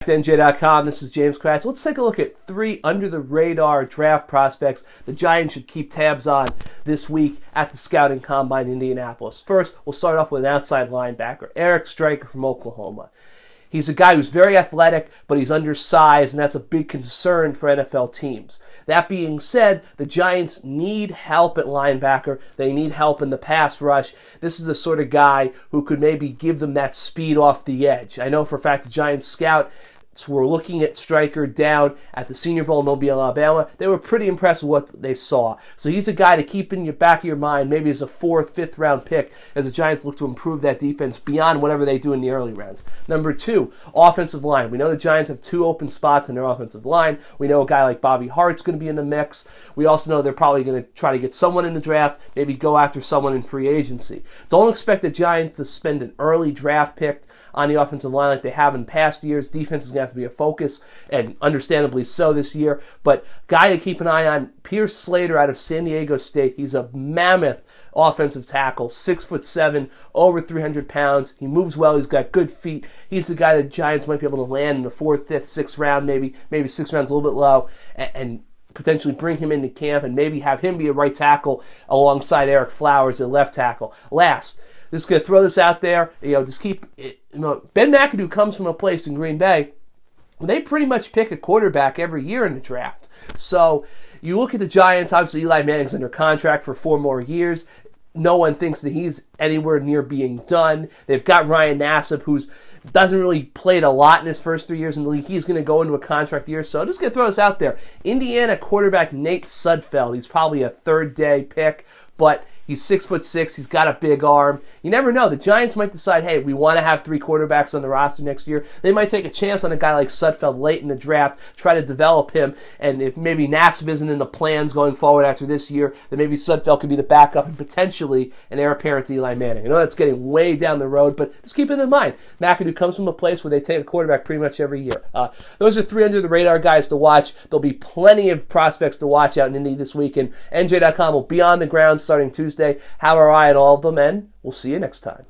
NJ.com, this is James Kratch. Let's take a look at 3 under-the-radar draft prospects the Giants should keep tabs on this week at the Scouting Combine in Indianapolis. First, we'll start off with an outside linebacker, Stryker from Oklahoma. He's a guy who's very athletic, but he's undersized, and that's a big concern for NFL teams. That being said, the Giants need help at linebacker. They need help in the pass rush. This is the sort of guy who could maybe give them that speed off the edge. I know for a fact the Giants scout were looking at Stryker down at the Senior Bowl in Mobile, Alabama. They were pretty impressed with what they saw. So he's a guy to keep in your back of your mind, maybe as a 4th, 5th round pick as the Giants look to improve that defense beyond whatever they do in the early rounds. Number 2, offensive line. We know the Giants have 2 open spots in their offensive line. We know a guy like Bobby Hart's going to be in the mix. We also know they're probably going to try to get someone in the draft, maybe go after someone in free agency. Don't expect the Giants to spend an early draft pick on the offensive line like they have in past years. Defense is going to have to be a focus, and understandably so this year. But guy to keep an eye on, Pierce Slater out of San Diego State. He's a mammoth offensive tackle, 6'7", over 300 pounds. He moves well. He's got good feet. He's the guy the Giants might be able to land in the 4th, 5th, 6th round, maybe 6th round's a little bit low, and potentially bring him into camp and maybe have him be a right tackle alongside Eric Flowers at left tackle. Last, just going to throw this out there. Just keep it. Ben McAdoo comes from a place in Green Bay where they pretty much pick a quarterback every year in the draft. So you look at the Giants. Obviously, Eli Manning's under contract for 4 more years. No one thinks that he's anywhere near being done. They've got Ryan Nassib, who's doesn't really played a lot in his first 3 years in the league. He's going to go into a contract year. So I'm just going to throw this out there. Indiana quarterback Nate Sudfeld. He's probably a 3rd-day pick, but he's 6'6". He's got a big arm. You never know. The Giants might decide, hey, we want to have 3 quarterbacks on the roster next year. They might take a chance on a guy like Sudfeld late in the draft, try to develop him, and if maybe Nassib isn't in the plans going forward after this year, then maybe Sudfeld could be the backup and potentially an heir apparent to Eli Manning. I know that's getting way down the road, but just keep it in mind. McAdoo comes from a place where they take a quarterback pretty much every year. Those are 3 under-the-radar guys to watch. There'll be plenty of prospects to watch out in Indy this week, and NJ.com will be on the ground starting Tuesday. Have our eye on all of them, and we'll see you next time.